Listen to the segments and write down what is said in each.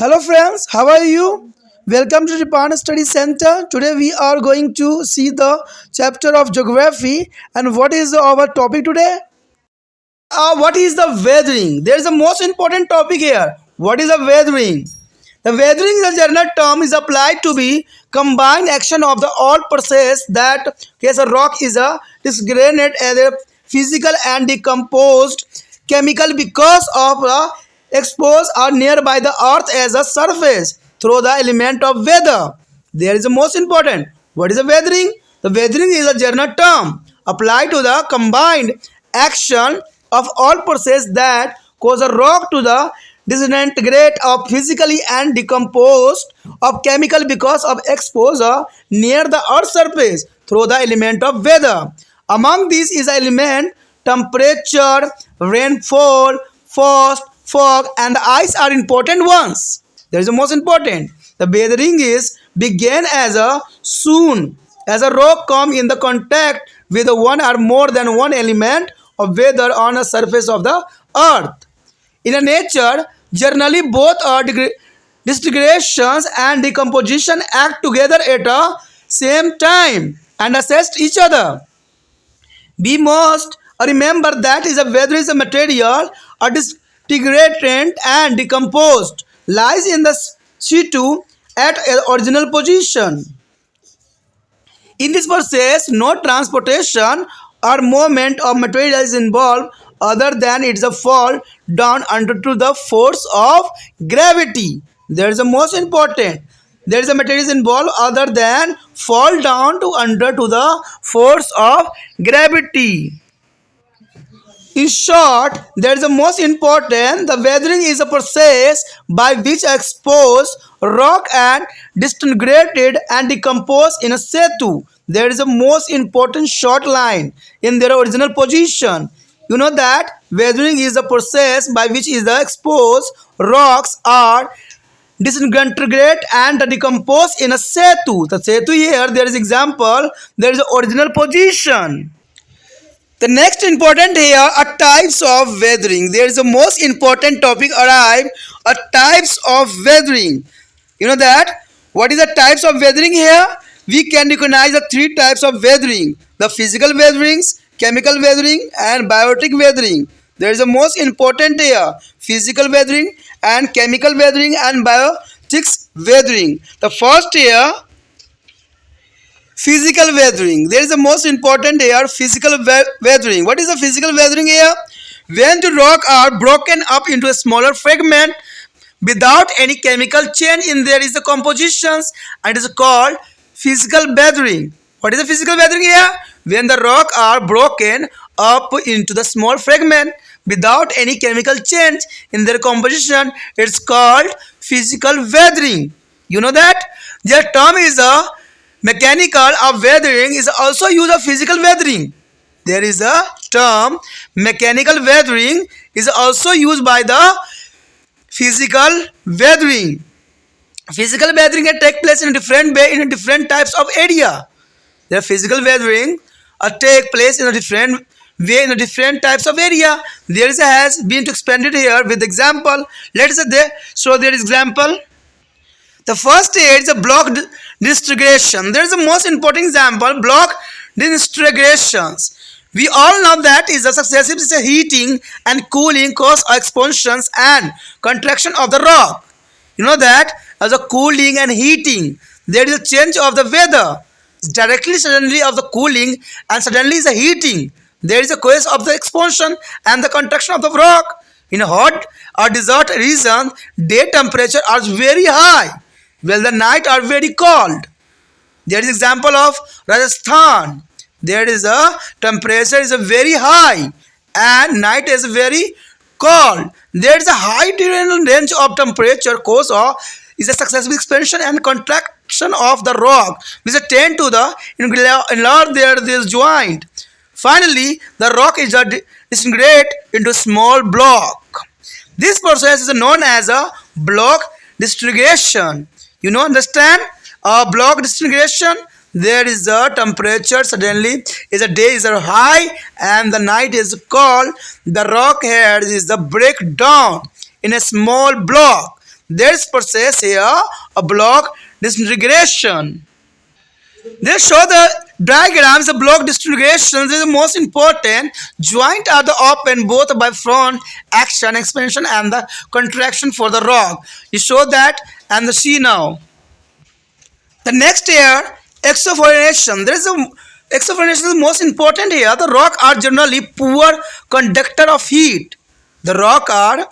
Hello friends, how are you? Welcome to the Japan Study Center. Today we are going to see the chapter of geography. And what is our topic today? What is the weathering? There is the most important topic here. What is the weathering? The weathering is a general term is applied to be combined action of the all process that case a rock is a degraded as a physical and decomposed chemical because of exposed or nearby the earth as a surface through the element of weather. There is the most important. What is the weathering? The weathering is a general term applied to the combined action of all process that cause a rock to the disintegrate of physically and decomposed of chemical because of exposure near the earth's surface through the element of weather. Among these is the element temperature, rainfall, frost, fog and the ice are important ones. That is the most important. The weathering is began as a soon as a rock come in the contact with one or more than one element of weather on the surface of the earth. In a nature, generally both disintegrations and decomposition act together at the same time and assist each other. We must remember that is a whether is a material or disintegrated and decomposed lies in the situ at original position. In this process, no transportation or movement of material is involved other than it's a fall down under to the force of gravity. That is the most important. There is a material is involved other than fall down to under to the force of gravity. In short, that is the most important. The weathering is a process by which exposed rock and disintegrated and decomposed in a situ. There is a most important short line in their original position. You know that weathering is the process by which is the exposed rocks are disintegrate and decompose in a situ. The situ here there is example. There is the original position. The next important here are types of weathering. There is the most important topic arrive are types of weathering. You know that what is the types of weathering here? We can recognize the three types of weathering: the physical weatherings, chemical weathering, and biotic weathering. There is the most important here: physical weathering and chemical weathering and biotic weathering. The first here. Physical weathering. There is the most important here physical weathering. What is the physical weathering here? When the rock are broken up into a smaller fragment without any chemical change in there is the compositions and it is called physical weathering. What is the physical weathering here? When the rock are broken up into the small fragment without any chemical change in their composition, it's called physical weathering. You know that? Their term is a mechanical of weathering is also used of physical weathering. There is a term mechanical weathering is also used by the physical weathering. Physical weathering can take place in a different way in a different types of area. The physical weathering take place in a different way in a different types of area. There is a has been expanded here with example. Let us say there show their example. The first is a block disintegration. There is the most important example, block disintegrations. We all know that is a successive heating and cooling cause expansions and contraction of the rock. You know that as a cooling and heating, there is a change of the weather. Directly suddenly of the cooling and suddenly is a heating. There is a cause of the expansion and the contraction of the rock. In a hot or desert region, day temperature are very high, while the night are very cold. There is example of Rajasthan. There is a temperature is a very high and night is very cold. There is a high range of temperature cause of is a successive expansion and contraction of the rock which tend to the enlarge this joint. Finally, the rock is disintegrate into small block. This process is known as a block disintegration. You know, understand? A block disintegration. There is a temperature suddenly is a day is a high and the night is cold. The rock head is the breakdown in a small block. This process here a block disintegration. They show the diagrams of block disintegration. This is the most important. Joint are the open both by front action, expansion and the contraction for the rock. You show that and the see now. The next here, exfoliation. There is a exfoliation is most important here. The rock are generally poor conductor of heat. The rock are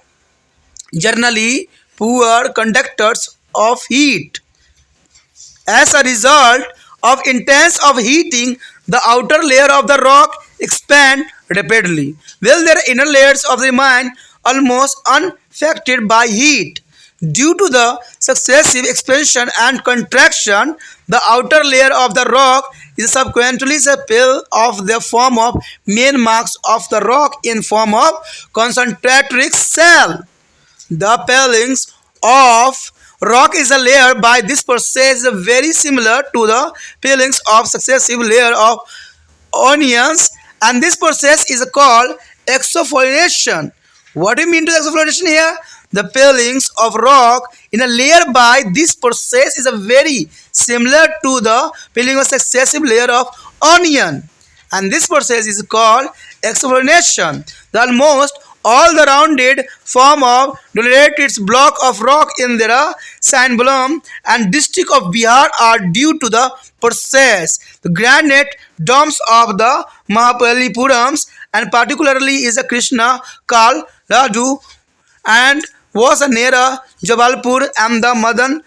generally poor conductors of heat. As a result of intense of heating, the outer layer of the rock expand rapidly, while their inner layers of remain almost unaffected by heat. Due to the successive expansion and contraction, the outer layer of the rock is subsequently separated of the form of main marks of the rock in form of concentric cell. The peelings of rock is a layer by this process is very similar to the peelings of successive layer of onions, and this process is called exfoliation. What do you mean to exfoliation here? The peelings of rock in a layer by this process is a very similar to the peeling of successive layer of onion, and this process is called exfoliation. The almost all the rounded form of dolorated block of rock in their Sanbalam and district of Bihar are due to the process. The granite domes of the Mahaballipurams and particularly is a Krishna Kal Raju and was near Jabalpur and the Madan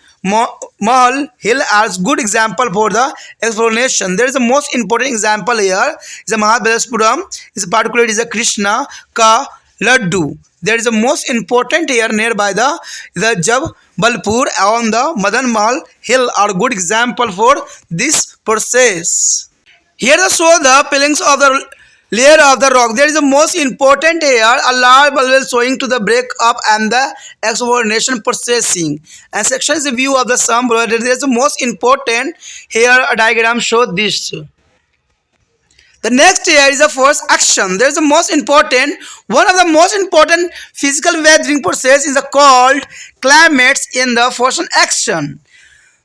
Mahal hill as good example for the explanation. There is the most important example here is a Mahaballippuram is particularly is a Krishna Ka Laddu. There is the most important here nearby the Jabalpur on the Madan Mahal hill are good example for this process. Here the show the peelings of the layer of the rock. There is the most important here a large bubble showing to the break up and the exfoliation processing. And section is a view of the sum. There is the most important here a diagram show this. The next here is the force action. There is the most important, one of the most important physical weathering process is called climates in the force action.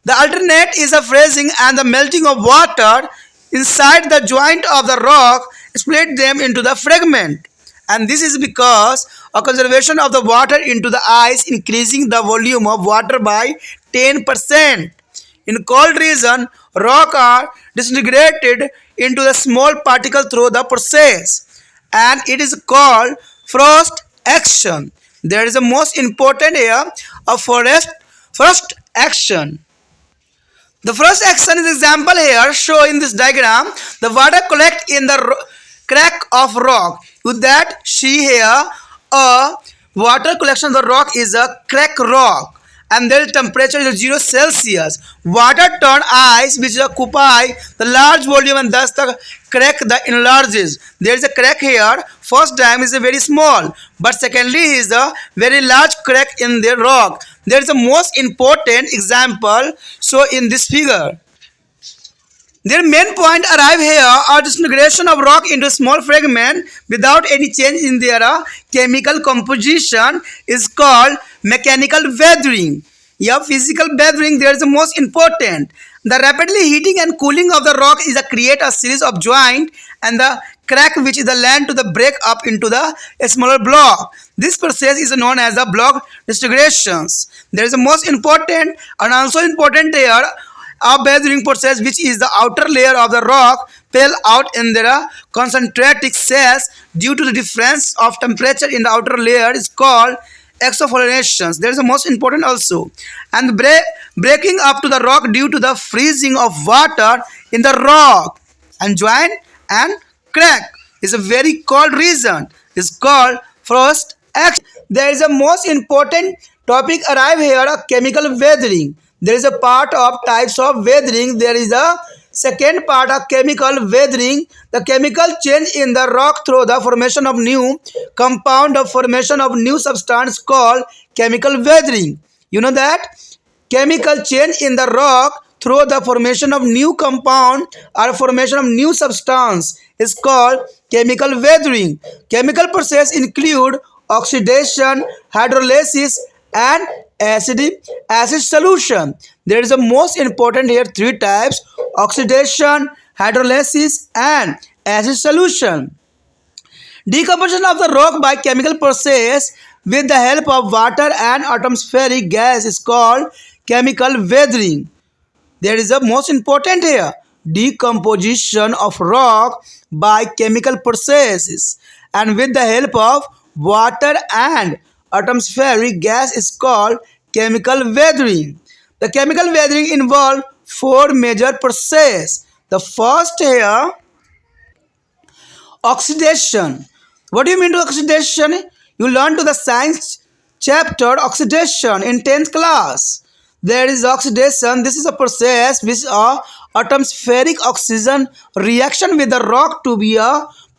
The alternate is the freezing and the melting of water inside the joint of the rock split them into the fragment, and this is because a conservation of the water into the ice increasing the volume of water by 10%. In cold region, rock are disintegrated into the small particle through the process, and it is called frost action. There is the most important here of frost action. The first action is example here show in this diagram. The water collect in the crack of rock. With that see here a water collection of the rock is a crack rock, and their temperature is 0 Celsius. Water turn ice which occupy the large volume and thus the crack the enlarges. There is a crack here. First time is a very small, but secondly is a very large crack in the rock. There is a most important example so in this figure. Their main point arrive here are disintegration of rock into small fragment without any change in their chemical composition is called mechanical weathering. Yeah, physical weathering there is the most important. The rapidly heating and cooling of the rock is a create a series of joint and the crack which is the land to the break up into the smaller block. This process is known as the block disintegrations. There is the most important and also important here a weathering process which is the outer layer of the rock peel out in their concentric cells due to the difference of temperature in the outer layer is called exfoliation. There is the most important also, and breaking up to the rock due to the freezing of water in the rock and joint and crack is a very cold reason is called frost action. There is a most important topic arrive here a chemical weathering. There is a part of types of weathering. There is a second part of chemical weathering. The chemical change in the rock through the formation of new compound of formation of new substance called chemical weathering. You know that chemical change in the rock through the formation of new compound or formation of new substance is called chemical weathering. Chemical process include oxidation, hydrolysis and acid solution. There is the most important here three types: oxidation, hydrolysis, and acid solution. Decomposition of the rock by chemical process with the help of water and atmospheric gas is called chemical weathering. There is the most important here: decomposition of rock by chemical processes and with the help of water and atmospheric gas is called chemical weathering. The chemical weathering involves four major processes. The first here, oxidation. What do you mean to oxidation? You learn to the science chapter oxidation in 10th class. There is oxidation. This is a process which atmospheric oxygen reaction with the rock to be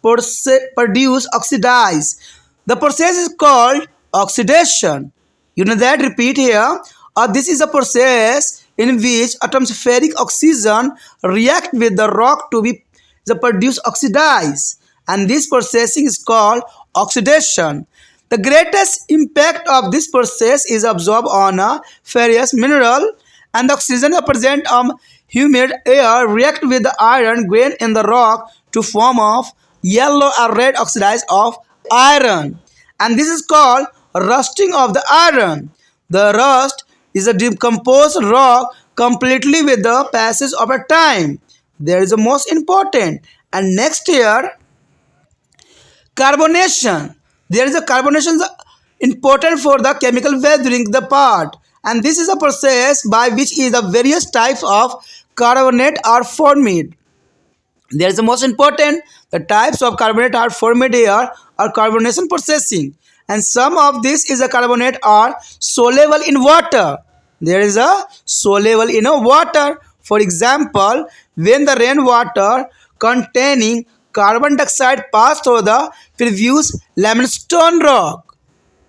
produce oxidized. The process is called oxidation. You know that? Repeat here. This is a process in which atmospheric oxygen react with the rock to be produce oxidized, and this processing is called oxidation. The greatest impact of this process is absorbed on a ferrous mineral, and the oxygen present humid air react with the iron grain in the rock to form of yellow or red oxides of iron, and this is called rusting of the iron. The rust is a decomposed rock completely with the passage of a time. There is the most important. And next here, carbonation. There is a carbonation important for the chemical weathering the part, and this is a process by which is the various types of carbonate are formed. There is the most important. The types of carbonate are formed here are carbonation processing, and some of this is a carbonate are soluble in water. There is a soluble in a water. For example, when the rainwater containing carbon dioxide pass through the previous limestone rock.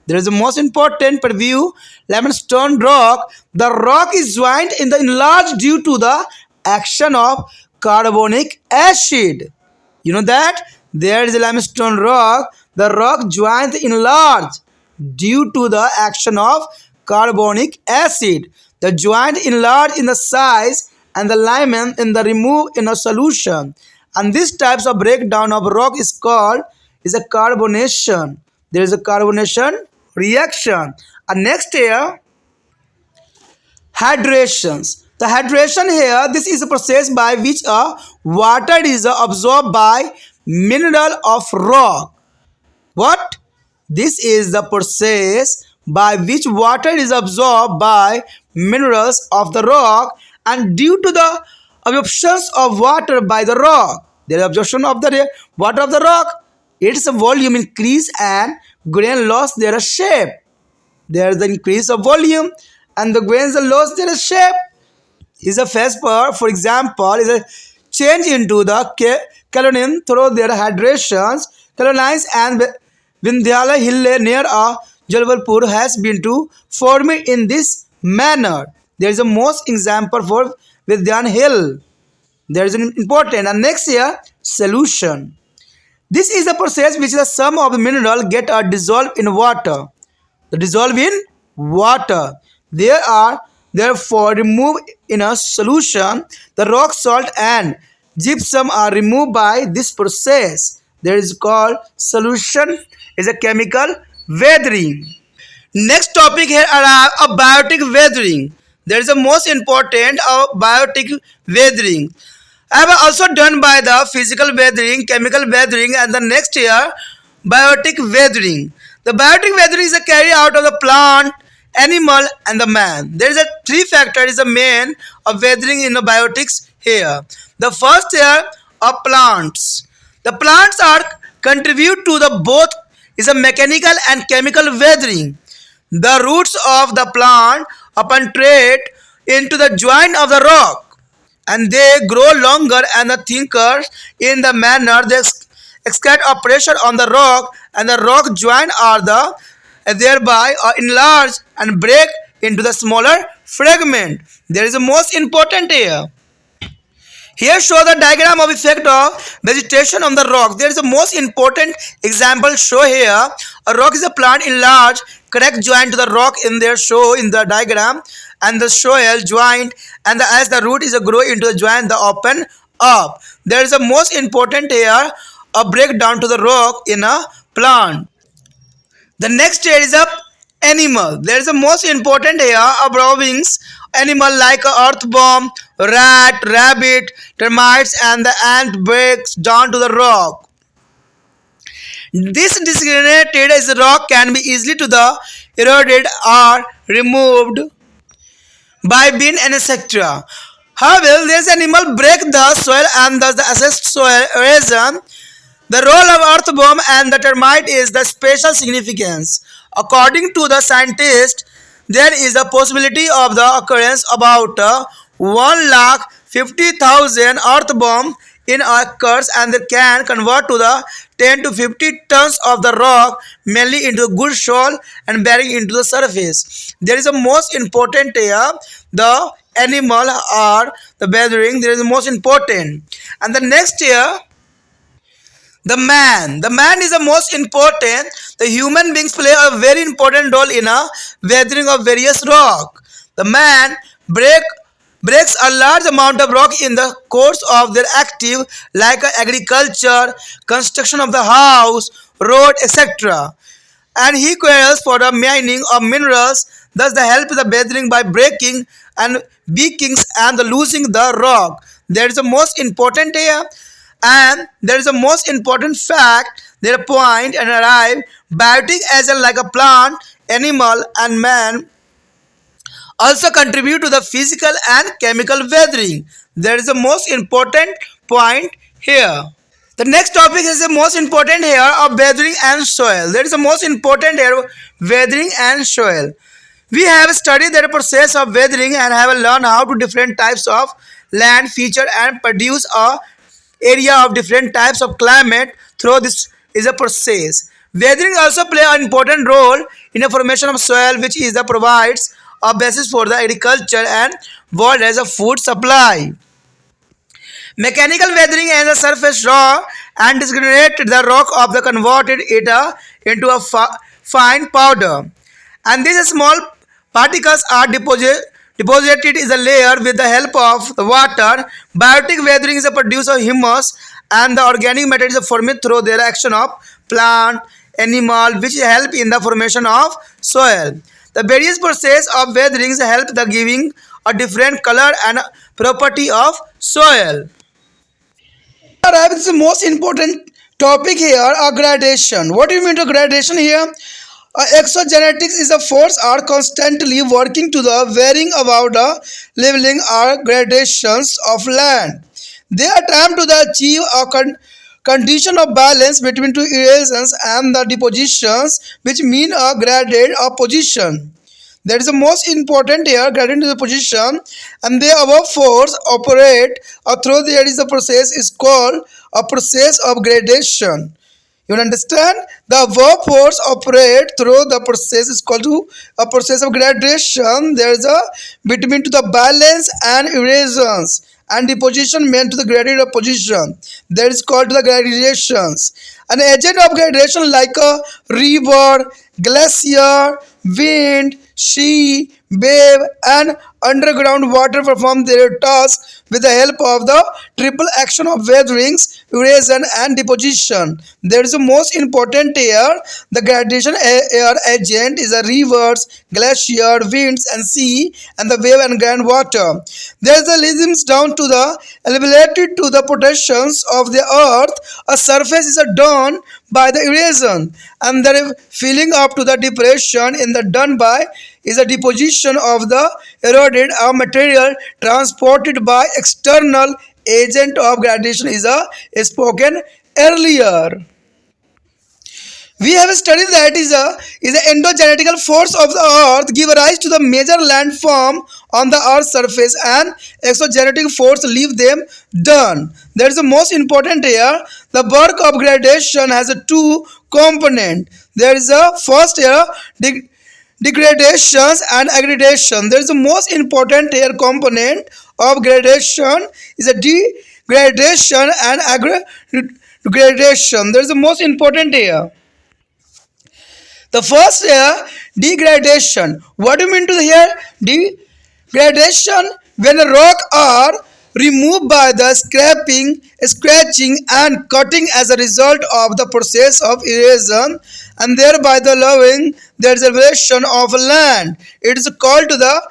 There is the most important preview limestone rock. The rock is joined in the enlarged due to the action of carbonic acid. You know that? There is a limestone rock. The rock joined enlarged due to the action of carbonic acid. The joint enlarged in the size and the limon in the remove in a solution. And this types of breakdown of rock is called a carbonation. There is a carbonation reaction. And next here, hydrations. The hydration here, this is a process by which water is absorbed by mineral of rock. What? This is the process by which water is absorbed by minerals of the rock, and due to the absorption of water by the rock, the absorption of the water of the rock, its volume increase and grain lost their shape. There is the increase of volume and the grains lost their shape. Is a phase for example, is a change into the colony through their hydrations. Colonize and Vindhyala hill near Jabalpur has been to formed in this manner. There is a most example for Vidyan Hill. There is an important. And next here, solution. This is a process which the sum of the mineral get dissolved in water. The dissolve in water. There are therefore removed in a solution. The rock salt and gypsum are removed by this process. There is called solution is a chemical weathering. Next topic here are a biotic weathering. There is a most important biotic weathering. I have also done by the physical weathering, chemical weathering, and the next year biotic weathering. The biotic weathering is a carry out of the plant, animal, and the man. There is a three factor is the main of weathering in the biotics here. The first here are plants. The plants are contribute to the both is a mechanical and chemical weathering. The roots of the plant penetrate into the joint of the rock, and they grow longer and thicker in the manner they exert a pressure on the rock, and the rock joint are thereby enlarged and break into the smaller fragment. There is a most important here. Here show the diagram of effect of vegetation on the rock. There is a most important example show here. A rock is a plant in large crack joint to the rock in their show in the diagram, and the soil joint, and as the root is a grow into the joint the open up. There is a most important here a breakdown to the rock in a plant. The next here is a animal. There is a most important here of beings animal like a earthworm, rat, rabbit, termites, and the ant breaks down to the rock. This disintegrated as rock can be easily to the eroded or removed by bin and etc. However, this animal break the soil and thus the assessed soil erosion. The role of earthworm and the termite is the special significance. According to the scientist, there is a possibility of the occurrence about 1,50,000 earthworm in acres, and they can convert to the 10 to 50 tons of the rock mainly into good soil and bearing into the surface. There is a most important here the animal or the gathering. There is the most important, and the next here the man. The man is the most important. The human beings play a very important role in a weathering of various rock. The man breaks a large amount of rock in the course of their active like agriculture, construction of the house, road, etc. And he cares for the mining of minerals, thus the help the weathering by breaking and beakings and the losing the rock. There is the most important here, and there is a most important fact, their point and arrive biotic agent like a plant, animal, and man also contribute to the physical and chemical weathering. There is a most important point here. The next topic is the most important here of weathering and soil. There is the most important here weathering and soil. We have studied the process of weathering and have learned how to different types of land feature and produce a area of different types of climate through this is a process. Weathering also play an important role in the formation of soil, which is the provides a basis for the agriculture and world as a food supply. Mechanical weathering and the surface raw and disintegrate the rock of the converted it into a fine powder, and these small particles are deposited in a layer with the help of the water. Biotic weathering is a produce of humus and the organic matter is formed through their action of plant, animal, which help in the formation of soil. The various process of weathering help the giving a different color and property of soil. Arrive is the most important topic here, a gradation. What do you mean to gradation here? Exogenetics is a force are constantly working to the varying about the leveling or gradations of land. They attempt to achieve a condition of balance between two erosions and the depositions, which mean a graded position. That is the most important here, gradient to the position, and the above force operate through there is a process is called a process of gradation. You understand? The above force operate through the process is called to a process of gradation. There is a between to the balance and erosions and the position meant to the gradient of position. That is called the gradations. An agent of gradation like a river, glacier, wind, sea, wave, and underground water perform their task with the help of the triple action of weatherings, erosion, and deposition. There is the most important here. The gradation air agent is a rivers, glacier, winds, and sea, and the wave and groundwater. There is the rhythms down to the elevated to the protections of the earth. A surface is done by the erosion, and the filling up to the depression in the done by is a deposition of the eroded material transported by external agent of gradation is spoken earlier. We have studied that is a endogenetical force of the earth give rise to the major landform on the earth's surface, and exogenetic force leave them done. That is the most important here. The work of gradation has a two component. There is a first here degradations and aggradation. There is the most important here component of gradation is a degradation and aggradation. There is the most important here. The first here, degradation. What do you mean to here? Degradation, when a rock are removed by the scraping, scratching and cutting as a result of the process of erosion and thereby the allowing the reservation of land. It is called to the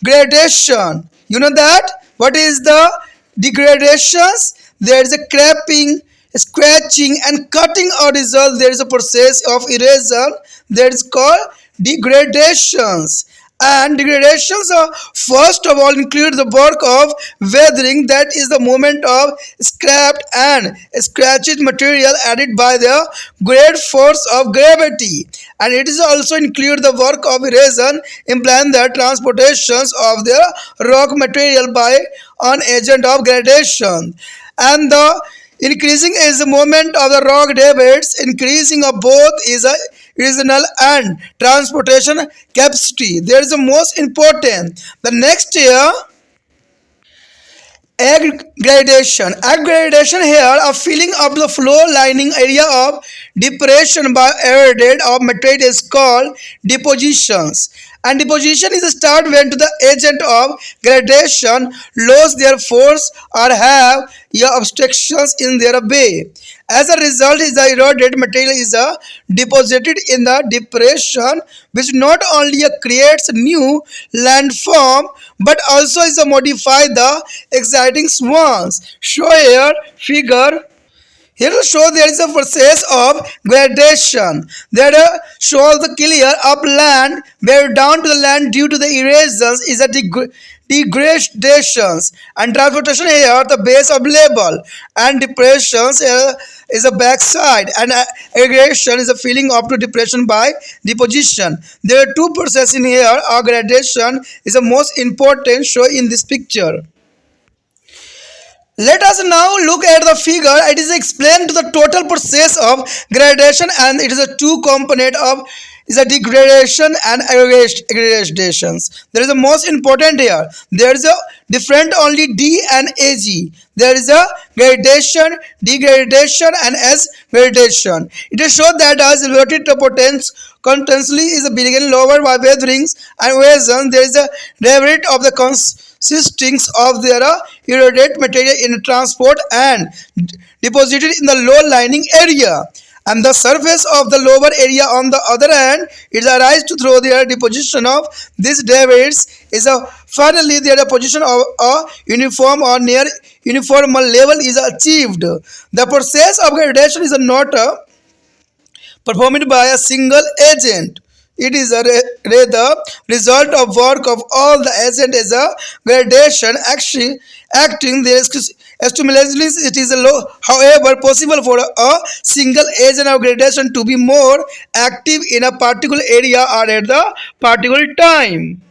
degradation. You know that? What is the degradations? There is a scraping, scratching and cutting a result. There is a process of erosion that is called degradations. And degradations are first of all include the work of weathering, that is the movement of scrapped and scratched material added by the great force of gravity, and it is also include the work of erosion implying the transportations of the rock material by an agent of gradation, and the increasing is the movement of the rock debits, increasing of both is a regional and transportation capacity. There is the most important. The next year, aggradation. Aggradation here a filling of the floor lining area of depression by aerated of material is called depositions. And deposition is a start when to the agent of gradation lose their force or have obstructions in their way. As a result, is the eroded material is deposited in the depression, which not only creates new landform but also is modify the existing ones. Show here figure. Here to show there is a process of gradation. There show the clear upland where down to the land due to the erosions is a degradations, and transportation here the base of label, and depressions here is a backside, and aggregation is a filling up to depression by deposition. There are two processes in here. Our gradation is the most important show in this picture. Let us now look at the figure. It is explained to the total process of gradation, and it is a two component of is a degradation and aggradations. There is a most important here. There is a different only D and AG. There is a gradation, degradation and S gradation. It is shown that as related to potence continuously is a begin lower by weatherings and erosion. There is a derivative of the consisting of their eroded material in transport and deposited in the low lining area, and the surface of the lower area on the other hand it arises to through their deposition of these derivatives is a finally their deposition of a uniform or near uniform level is achieved. The process of gradation is not performed by a single agent. It is rather result of work of all the agent as a gradation acting there stimulus. It is however possible for a single agent of gradation to be more active in a particular area or at the particular time.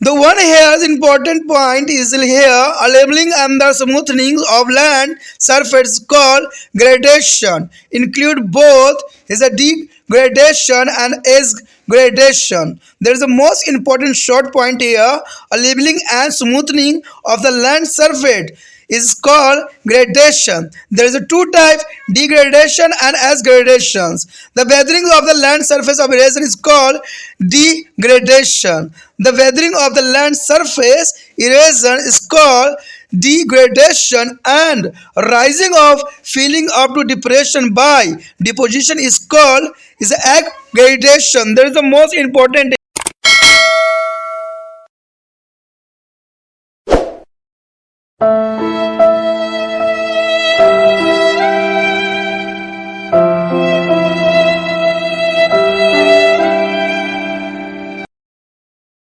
The one here is important point is here a leveling and the smoothing of land surface called gradation include both is a degradation and is gradation. There is a most important short point here a leveling and smoothing of the land surface is called gradation. There is a two types degradation and as gradations. The weathering of the land surface of erosion is called degradation. The weathering of the land surface erosion is called degradation, and rising of filling up to depression by deposition is called is aggradation. There is the most important